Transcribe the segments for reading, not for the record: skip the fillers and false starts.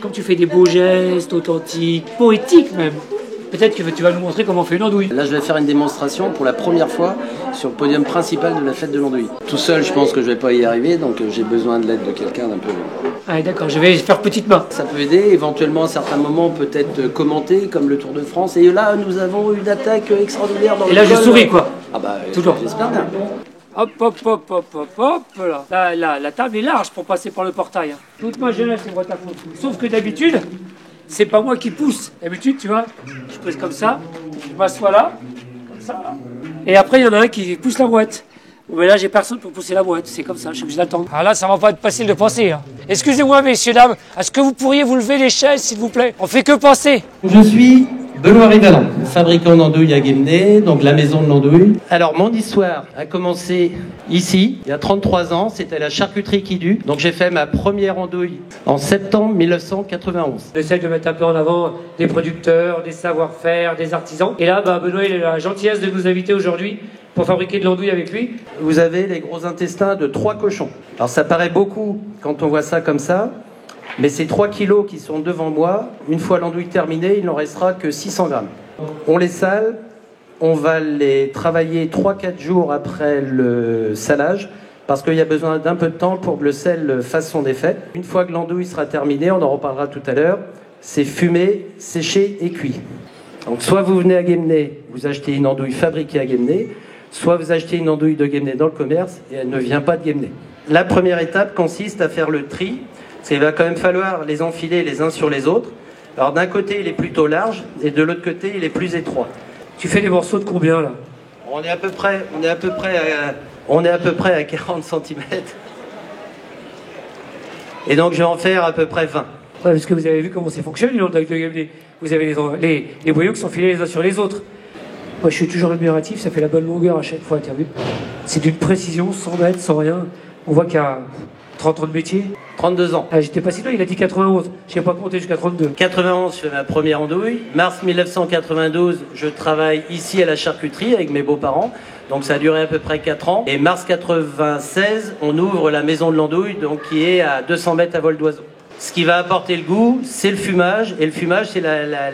Quand tu fais des beaux gestes, authentiques, poétiques même, peut-être que tu vas nous montrer comment on fait une andouille. Là, je vais faire une démonstration pour la première fois sur le podium principal de la fête de l'andouille. Tout seul, je pense que je vais pas y arriver, donc j'ai besoin de l'aide de quelqu'un d'un peu... Ah d'accord, je vais faire petite main. Ça peut aider, éventuellement à certains moments peut-être commenter, comme le Tour de France. Et là, nous avons une attaque extraordinaire dans le Et là, je col. souris quoi. Ah bah, toujours. J'espère bien. Hop, hop, hop, hop, hop, hop, là. La table est large pour passer par le portail. Toute ma jeunesse, c'est boîte à fond. Sauf que d'habitude, c'est pas moi qui pousse. D'habitude, tu vois, je pose comme ça, je m'assois là, comme ça, là. Et après, il y en a un qui pousse la boîte. Mais là, j'ai personne pour pousser la boîte. C'est comme ça, je suis obligé d'attendre. Ah là, ça va pas être facile de penser. Hein. Excusez-moi, messieurs, dames, est-ce que vous pourriez vous lever les chaises, s'il vous plaît? On fait que penser. Je suis Benoît Rivalan, fabricant d'andouilles à Guémené, donc la maison de l'andouille. Alors, mon histoire a commencé ici, il y a 33 ans, c'était la charcuterie Quidu. Donc, j'ai fait ma première andouille en septembre 1991. On essaye de mettre un peu en avant des producteurs, des savoir-faire, des artisans. Et là, Benoît, il a la gentillesse de nous inviter aujourd'hui pour fabriquer de l'andouille avec lui. Vous avez les gros intestins de 3 cochons. Alors, ça paraît beaucoup quand on voit ça comme ça. Mais ces 3 kilos qui sont devant moi, une fois l'andouille terminée, il n'en restera que 600 grammes. On les sale, on va les travailler 3-4 jours après le salage, parce qu'il y a besoin d'un peu de temps pour que le sel fasse son effet. Une fois que l'andouille sera terminée, on en reparlera tout à l'heure, c'est fumé, séché et cuit. Donc soit vous venez à Guémené, vous achetez une andouille fabriquée à Guémené, soit vous achetez une andouille de Guémené dans le commerce et elle ne vient pas de Guémené. La première étape consiste à faire le tri. Il va quand même falloir les enfiler les uns sur les autres. Alors d'un côté, il est plutôt large et de l'autre côté, il est plus étroit. Tu fais des morceaux de combien là? On est à peu près à 40 cm. Et donc je vais en faire à peu près 20. Ouais, parce que vous avez vu comment ça fonctionne, une andouille de Guémené. Vous avez les boyaux qui sont filés les uns sur les autres. Moi, je suis toujours admiratif, ça fait la bonne longueur à chaque fois, t'as vu? C'est d'une précision, sans mètres, sans rien. On voit qu'il y a 30 ans de métier. 32 ans. Ah, j'étais pas si loin, il a dit 91. Je n'ai pas compté jusqu'à 32. 91, je fais ma première andouille. Mars 1992, je travaille ici à la charcuterie avec mes beaux-parents. Donc ça a duré à peu près 4 ans. Et mars 96, on ouvre la maison de l'andouille, donc qui est à 200 mètres à vol d'oiseau. Ce qui va apporter le goût, c'est le fumage. Et le fumage, c'est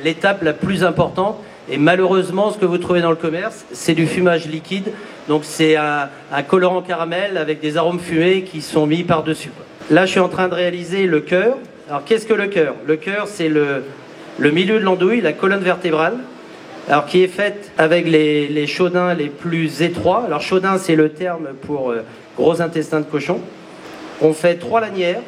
l'étape la plus importante. Et malheureusement, ce que vous trouvez dans le commerce, c'est du fumage liquide. Donc c'est un colorant caramel avec des arômes fumés qui sont mis par-dessus. Là, je suis en train de réaliser le cœur. Alors, qu'est-ce que le cœur? Le cœur, c'est le milieu de l'andouille, la colonne vertébrale, alors qui est faite avec les chaudins les plus étroits. Alors, chaudin, c'est le terme pour gros intestin de cochon. On fait 3 lanières.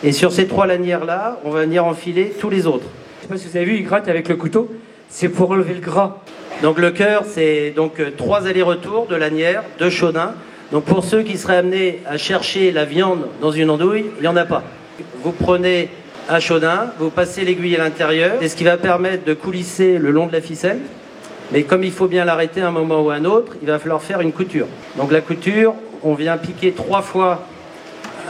Et sur ces 3 lanières-là, on va venir enfiler tous les autres. Je sais pas si vous avez vu, il gratte avec le couteau. C'est pour enlever le gras. Donc, le cœur, c'est donc 3 allers-retours de lanières, de chaudins. Donc pour ceux qui seraient amenés à chercher la viande dans une andouille, il n'y en a pas. Vous prenez un chaudin, vous passez l'aiguille à l'intérieur, c'est ce qui va permettre de coulisser le long de la ficelle. Mais comme il faut bien l'arrêter à un moment ou à un autre, il va falloir faire une couture. Donc la couture, on vient piquer 3 fois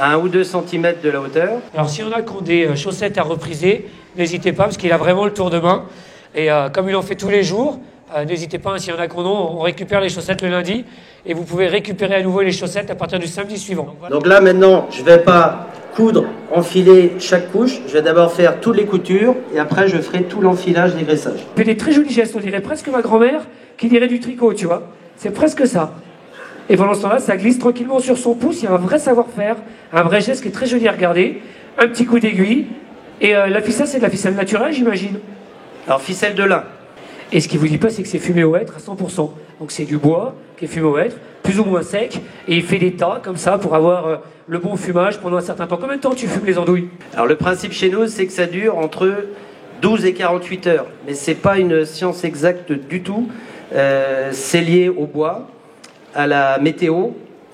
à 1 ou 2 cm de la hauteur. Alors si on a qui ont des chaussettes à repriser, n'hésitez pas parce qu'il a vraiment le tour de main. Et comme il en fait tous les jours, n'hésitez pas, s'il y en a qu'on a, on récupère les chaussettes le lundi et vous pouvez récupérer à nouveau les chaussettes à partir du samedi suivant. Donc là maintenant, je ne vais pas coudre, enfiler chaque couche, je vais d'abord faire toutes les coutures et après je ferai tout l'enfilage des graissages. Il fait des très jolis gestes, on dirait presque ma grand-mère qui dirait du tricot, tu vois. C'est presque ça. Et pendant ce temps-là, ça glisse tranquillement sur son pouce, il y a un vrai savoir-faire, un vrai geste qui est très joli à regarder, un petit coup d'aiguille. Et la ficelle, c'est de la ficelle naturelle, j'imagine. Alors ficelle de lin. Et ce qui vous dit pas, c'est que c'est fumé au hêtre à 100%. Donc c'est du bois qui est fumé au hêtre, plus ou moins sec, et il fait des tas comme ça pour avoir le bon fumage pendant un certain temps. Combien de temps tu fumes les andouilles? Alors le principe chez nous, c'est que ça dure entre 12 et 48 heures. Mais c'est pas une science exacte du tout. C'est lié au bois, à la météo,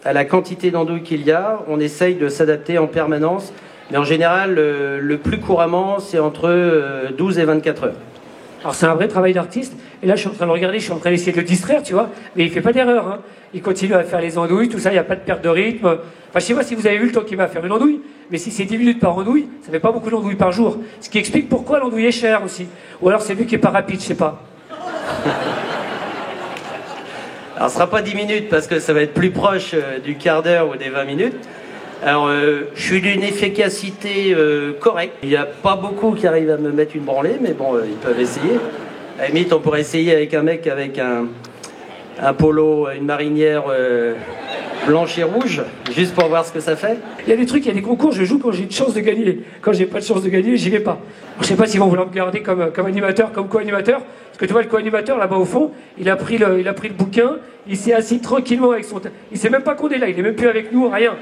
à la quantité d'andouilles qu'il y a. On essaye de s'adapter en permanence. Mais en général, le plus couramment, c'est entre 12 et 24 heures. Alors c'est un vrai travail d'artiste, et là je suis en train de le regarder, je suis en train d'essayer de le distraire, tu vois, mais il fait pas d'erreur, hein. Il continue à faire les andouilles, tout ça, il n'y a pas de perte de rythme. Enfin je sais pas si vous avez vu le temps qu'il va faire une andouille, mais si c'est 10 minutes par andouille, ça fait pas beaucoup d'andouilles par jour. Ce qui explique pourquoi l'andouille est chère aussi. Ou alors c'est lui qui est pas rapide, je sais pas. Alors ce sera pas 10 minutes parce que ça va être plus proche du quart d'heure ou des 20 minutes. Alors, je suis d'une efficacité correcte. Il n'y a pas beaucoup qui arrivent à me mettre une branlée, mais bon, ils peuvent essayer. À la limite, on pourrait essayer avec un mec avec un polo, une marinière blanche et rouge, juste pour voir ce que ça fait. Il y a des trucs, il y a des concours, je joue quand j'ai une chance de gagner. Quand j'ai pas de chance de gagner, j'y vais pas. Je sais pas s'ils vont vouloir me garder comme animateur, comme co-animateur. Parce que tu vois, le co-animateur, là-bas au fond, il a pris le bouquin, il s'est assis tranquillement avec son... Il sait même pas qu'on est là, il est même plus avec nous, rien.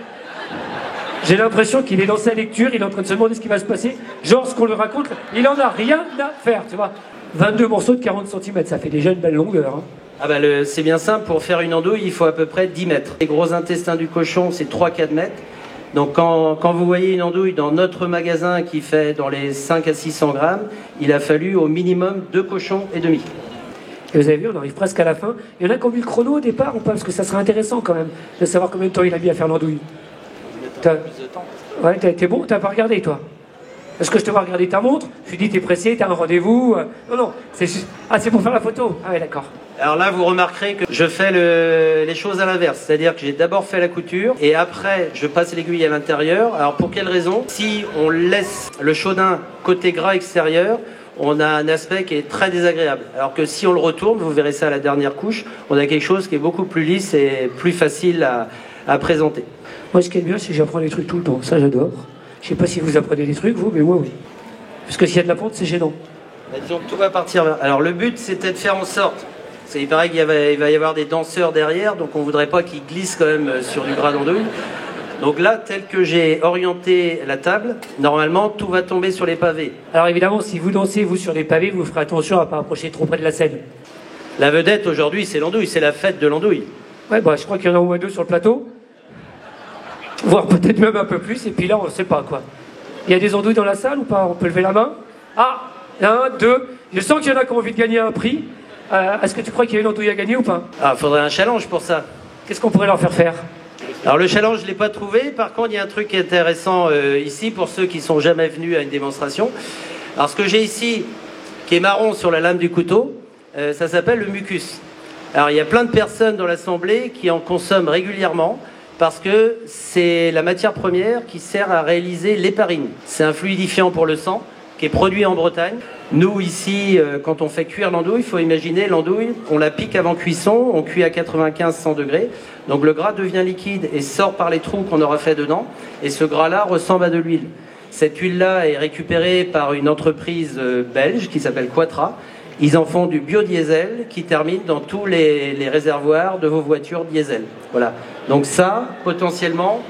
J'ai l'impression qu'il est dans sa lecture, il est en train de se demander ce qui va se passer. Genre, ce qu'on lui raconte, il en a rien à faire, tu vois. 22 morceaux de 40 cm, ça fait déjà une belle longueur. Hein. Ah bah c'est bien simple, pour faire une andouille, il faut à peu près 10 mètres. Les gros intestins du cochon, c'est 3-4 mètres. Donc quand vous voyez une andouille dans notre magasin qui fait dans les 5 à 600 grammes, il a fallu au minimum 2 cochons et demi. Et vous avez vu, on arrive presque à la fin. Il y en a qui ont vu le chrono au départ ou pas? Parce que ça serait intéressant quand même de savoir combien de temps il a mis à faire l'andouille. Plus de temps. Ouais, t'es bon, t'as pas regardé toi? Est-ce que je te vois regarder ta montre? Je suis dit, t'es pressé, t'as un rendez-vous? Non, c'est juste... Ah, c'est pour faire la photo? Ah ouais, d'accord. Alors là, vous remarquerez que je fais les choses à l'inverse. C'est-à-dire que j'ai d'abord fait la couture et après, je passe l'aiguille à l'intérieur. Alors pour quelle raison? Si on laisse le chaudin côté gras extérieur, on a un aspect qui est très désagréable. Alors que si on le retourne, vous verrez ça à la dernière couche, on a quelque chose qui est beaucoup plus lisse et plus facile à présenter. Moi, ce qui est bien, c'est que j'apprends des trucs tout le temps. Ça, j'adore. Je sais pas si vous apprenez des trucs, vous, mais moi, oui. Parce que s'il y a de la pente, c'est gênant. Bah, disons que tout va partir. Alors le but, c'était de faire en sorte... Il paraît qu'il va y avoir des danseurs derrière, donc on ne voudrait pas qu'ils glissent quand même sur du gras d'andouille. Donc là, tel que j'ai orienté la table, normalement, tout va tomber sur les pavés. Alors évidemment, si vous dansez, vous, sur les pavés, vous ferez attention à ne pas approcher trop près de la scène. La vedette, aujourd'hui, c'est l'andouille, c'est la fête de l'andouille. Ouais, bah je crois qu'il y en a au moins 2 sur le plateau. Voire peut-être même un peu plus, et puis là, on ne sait pas, quoi. Il y a des andouilles dans la salle ou pas? On peut lever la main? Ah, 1, 2. Je sens qu'il y en a qui ont envie de gagner un prix. Est-ce que tu crois qu'il y a une andouille à gagner ou pas? Ah, il faudrait un challenge pour ça. Qu'est-ce qu'on pourrait leur faire faire? Alors le challenge, je ne l'ai pas trouvé. Par contre, il y a un truc intéressant ici pour ceux qui ne sont jamais venus à une démonstration. Alors ce que j'ai ici, qui est marron sur la lame du couteau, ça s'appelle le mucus. Alors il y a plein de personnes dans l'assemblée qui en consomment régulièrement parce que c'est la matière première qui sert à réaliser l'héparine. C'est un fluidifiant pour le sang qui est produit en Bretagne. Nous, ici, quand on fait cuire l'andouille, il faut imaginer l'andouille, on la pique avant cuisson, on cuit à 95-100 degrés. Donc le gras devient liquide et sort par les trous qu'on aura fait dedans. Et ce gras-là ressemble à de l'huile. Cette huile-là est récupérée par une entreprise belge qui s'appelle Quatra. Ils en font du biodiesel qui termine dans tous les réservoirs de vos voitures diesel. Voilà. Donc ça, potentiellement,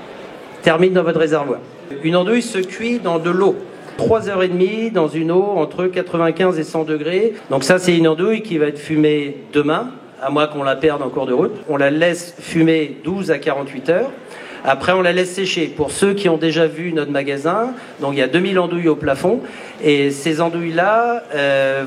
termine dans votre réservoir. Une andouille se cuit dans de l'eau. 3h30 dans une eau entre 95 et 100 degrés. Donc ça, c'est une andouille qui va être fumée demain, à moins qu'on la perde en cours de route. On la laisse fumer 12 à 48 heures. Après, on la laisse sécher. Pour ceux qui ont déjà vu notre magasin, donc il y a 2000 andouilles au plafond. Et ces andouilles-là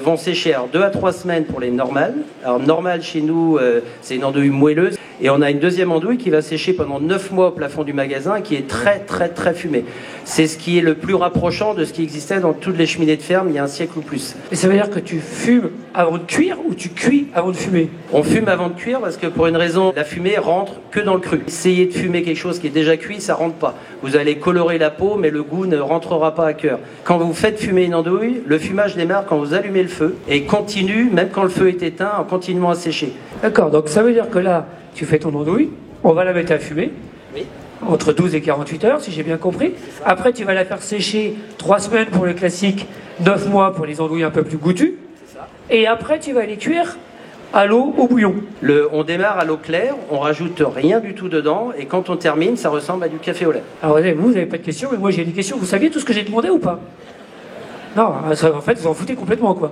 vont sécher 2 à 3 semaines pour les normales. Alors, normale chez nous, c'est une andouille moelleuse. Et on a une deuxième andouille qui va sécher pendant 9 mois au plafond du magasin et qui est très, très, très fumée. C'est ce qui est le plus rapprochant de ce qui existait dans toutes les cheminées de ferme il y a un siècle ou plus. Et ça veut dire que tu fumes avant de cuire ou tu cuis avant de fumer? On fume avant de cuire parce que pour une raison, la fumée rentre que dans le cru. Essayez de fumer quelque chose qui est déjà cuit, ça rentre pas. Vous allez colorer la peau, mais le goût ne rentrera pas à cœur. Quand vous faites fumer une andouille, le fumage démarre quand vous allumez le feu et continue, même quand le feu est éteint, en continuant à sécher. D'accord, donc ça veut dire que là, tu fais ton andouille, on va la mettre à fumer. Oui. Entre 12 et 48 heures, si j'ai bien compris. Après, tu vas la faire sécher 3 semaines pour le classique, 9 mois pour les andouilles un peu plus goûtues. Et après, tu vas les cuire à l'eau, au bouillon. On démarre à l'eau claire, on rajoute rien du tout dedans, et quand on termine, ça ressemble à du café au lait. Alors, vous n'avez pas de questions, mais moi j'ai des questions. Vous saviez tout ce que j'ai demandé ou pas? Non, en fait, vous en foutez complètement, quoi.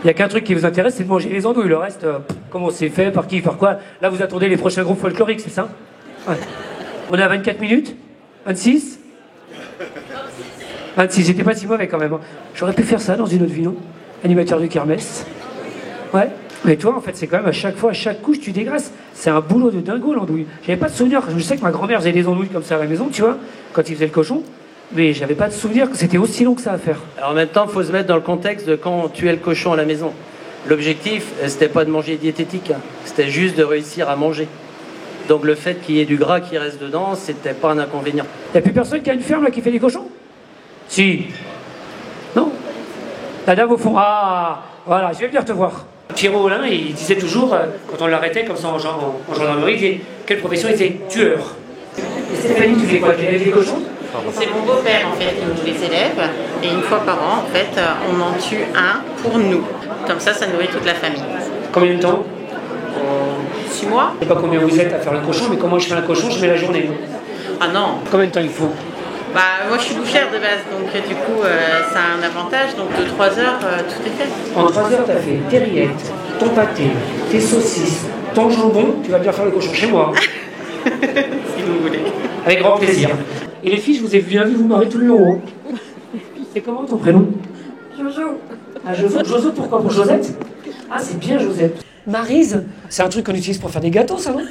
Il n'y a qu'un truc qui vous intéresse, c'est de manger les andouilles. Le reste, comment c'est fait, par qui, par quoi. Là, vous attendez les prochains groupes folkloriques, c'est ça? Ouais. On est à 24 minutes? 26? 26, j'étais pas si mauvais quand même. Hein. J'aurais pu faire ça dans une autre vie, non? Animateur de kermesse. Ouais. Mais toi, en fait, c'est quand même à chaque fois, à chaque couche, tu dégraisses. C'est un boulot de dingo, l'andouille. J'avais pas de souvenir. Je sais que ma grand-mère faisait des andouilles comme ça à la maison, tu vois, quand il faisait le cochon. Mais j'avais pas de souvenir que c'était aussi long que ça à faire. Alors en même temps, il faut se mettre dans le contexte de quand on tuait le cochon à la maison. L'objectif, c'était pas de manger diététique, hein. C'était juste de réussir à manger. Donc le fait qu'il y ait du gras qui reste dedans, c'était pas un inconvénient. Il n'y a plus personne qui a une ferme là qui fait des cochons? Si. Non. La dame au fond. Ah, voilà, je vais venir te voir. Pierrot Olin, il disait toujours, quand on l'arrêtait comme ça en gendarmerie, il disait, quelle profession il était? Tueur. Et Stéphanie, tu fais quoi? Tu élèves des cochons? C'est mon beau-père en fait qui nous les élève et une fois par an en fait on en tue un pour nous. Comme ça nourrit toute la famille. Combien de temps? 6 mois? Je sais pas combien vous êtes à faire le cochon, mais comment je fais un cochon, je mets la journée. Ah non. Combien de temps il faut? Bah moi je suis bouchère de base donc du coup ça a un avantage donc de 3 heures tout est fait. En 3 heures, tu as fait tes rillettes, ton pâté, tes saucisses, ton jambon, tu vas bien faire le cochon chez moi. Si vous voulez. Avec grand plaisir. Et les filles, je vous ai bien vu vous marrer tout le long. Hein. C'est comment ton prénom? Jojo. Ah, Jojo. Jojo, pourquoi? Pour Josette? Ah, c'est bien Josette. Maryse, c'est un truc qu'on utilise pour faire des gâteaux, ça, non?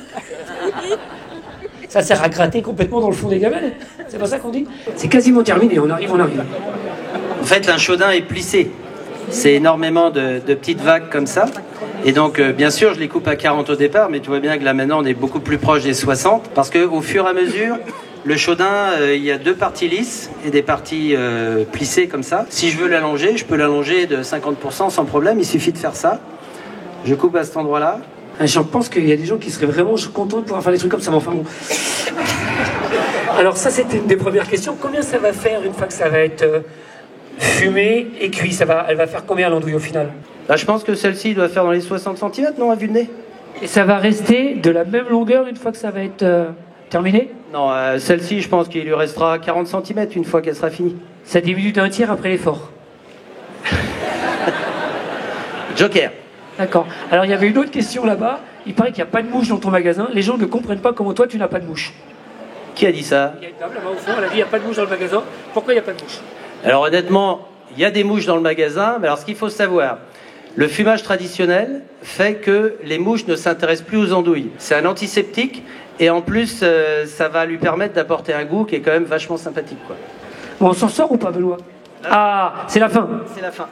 Ça sert à gratter complètement dans le fond des gamelles. C'est pas ça qu'on dit? C'est quasiment terminé, on arrive. En fait, un chaudin est plissé. C'est énormément de petites vagues comme ça. Et donc, bien sûr, je les coupe à 40 au départ, mais tu vois bien que là, maintenant, on est beaucoup plus proche des 60. Parce qu'au fur et à mesure, le chaudin, il y a 2 parties lisses et des parties plissées comme ça. Si je veux l'allonger, je peux l'allonger de 50% sans problème. Il suffit de faire ça. Je coupe à cet endroit-là. Je pense qu'il y a des gens qui seraient vraiment contents de pouvoir faire des trucs comme ça, mais enfin bon. Alors ça, c'était une des premières questions. Combien ça va faire une fois que ça va être fumé et cuit? Elle va faire combien l'andouille au final? Là, je pense que celle-ci doit faire dans les 60 cm, non, à vue de nez? Et ça va rester de la même longueur une fois que ça va être terminé? Non, celle-ci, je pense qu'il lui restera 40 cm une fois qu'elle sera finie. Ça diminue d'un tiers après l'effort. Joker. D'accord. Alors il y avait une autre question là-bas. Il paraît qu'il n'y a pas de mouche dans ton magasin. Les gens ne comprennent pas comment toi tu n'as pas de mouche. Qui a dit ça? Il y a une dame là-bas au fond, elle a dit il n'y a pas de mouche dans le magasin. Pourquoi il n'y a pas de mouche? Alors honnêtement, il y a des mouches dans le magasin, mais alors ce qu'il faut savoir, le fumage traditionnel fait que les mouches ne s'intéressent plus aux andouilles. C'est un antiseptique et en plus ça va lui permettre d'apporter un goût qui est quand même vachement sympathique, quoi. Bon, on s'en sort ou pas, Benoît? Ah, c'est la fin. C'est la fin.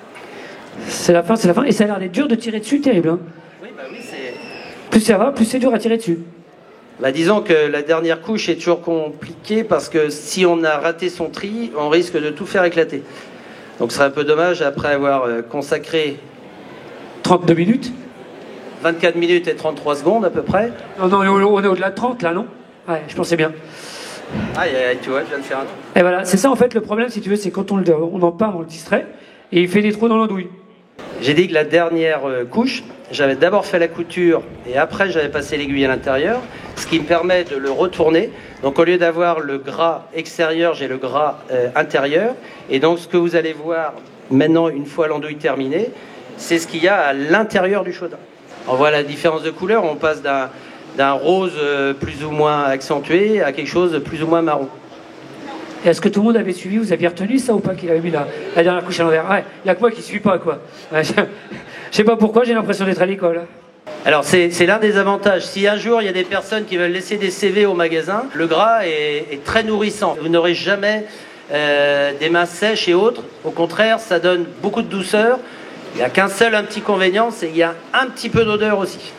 C'est la fin. Et ça a l'air d'être dur de tirer dessus, terrible. Hein. Oui, bah oui, c'est... Plus ça va, plus c'est dur à tirer dessus. Bah, disons que la dernière couche est toujours compliquée parce que si on a raté son tri, on risque de tout faire éclater. Donc ce serait un peu dommage après avoir consacré 32 minutes 24 minutes et 33 secondes à peu près. Non, on est au-delà de 30 là, non? Ouais, je pensais bien. Aïe, tu vois, je viens de faire un trou. Et voilà, c'est ça en fait le problème, si tu veux, c'est quand on en parle, on le distrait, et il fait des trous dans l'andouille. J'ai dit que la dernière couche, j'avais d'abord fait la couture et après j'avais passé l'aiguille à l'intérieur, ce qui me permet de le retourner. Donc au lieu d'avoir le gras extérieur, j'ai le gras intérieur. Et donc ce que vous allez voir maintenant, une fois l'andouille terminée, c'est ce qu'il y a à l'intérieur du chaudin. On voit la différence de couleur, on passe d'un rose plus ou moins accentué à quelque chose de plus ou moins marron. Et est-ce que tout le monde avait suivi? Vous aviez retenu ça ou pas, qu'il avait mis la dernière couche à l'envers? Ouais, il n'y a que moi qui ne suis pas, quoi. Ouais, je sais pas pourquoi, j'ai l'impression d'être à l'école. Alors c'est l'un des avantages. Si un jour il y a des personnes qui veulent laisser des CV au magasin, le gras est très nourrissant. Vous n'aurez jamais des mains sèches et autres. Au contraire, ça donne beaucoup de douceur. Il n'y a qu'un seul un petit inconvénient, c'est qu'il y a un petit peu d'odeur aussi.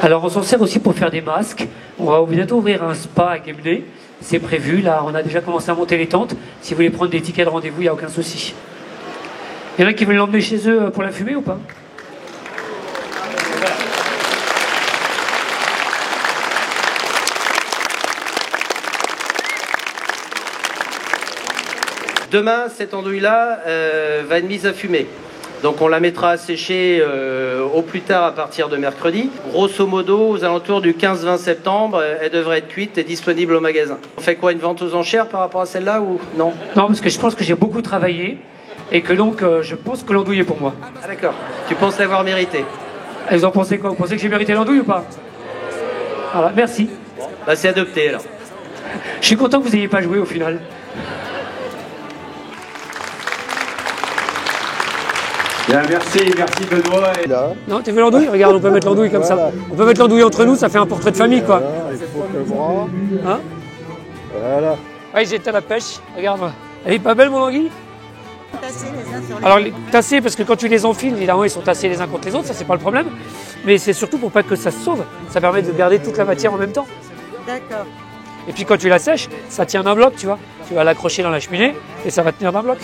Alors on s'en sert aussi pour faire des masques. On va bientôt ouvrir un spa à Guémené. C'est prévu, là on a déjà commencé à monter les tentes. Si vous voulez prendre des tickets de rendez-vous, il n'y a aucun souci. Il y en a qui veulent l'emmener chez eux pour la fumer ou pas? Demain, cette andouille-là va être mise à fumer. Donc on la mettra à sécher au plus tard à partir de mercredi. Grosso modo, aux alentours du 15-20 septembre, elle devrait être cuite et disponible au magasin. On fait quoi, une vente aux enchères par rapport à celle-là ou non? Non, parce que je pense que j'ai beaucoup travaillé et que donc je pense que l'andouille est pour moi. Ah d'accord, tu penses l'avoir mérité? Et vous en pensez quoi? Vous pensez que j'ai mérité l'andouille ou pas? Voilà, merci. Bah c'est adopté alors. Je suis content que vous n'ayez pas joué au final. Bien, merci Benoît. Non, t'as vu l'andouille? Regarde, on peut mettre l'andouille comme ça. On peut mettre l'andouille entre nous, ça fait un portrait de famille, quoi. Voilà, il faut que le bras. Hein? Voilà. Ouais, j'étais à la pêche. Regarde-moi. Elle est pas belle, mon anguille? Tassés les uns sur les Alors, tassés, parce que quand tu les enfiles, évidemment, ils sont tassés les uns contre les autres, ça, c'est pas le problème. Mais c'est surtout pour pas que ça se sauve. Ça permet de garder toute la matière en même temps. D'accord. Et puis quand tu la sèches, ça tient d'un bloc, tu vois. Tu vas l'accrocher dans la cheminée et ça va tenir d'un bloc.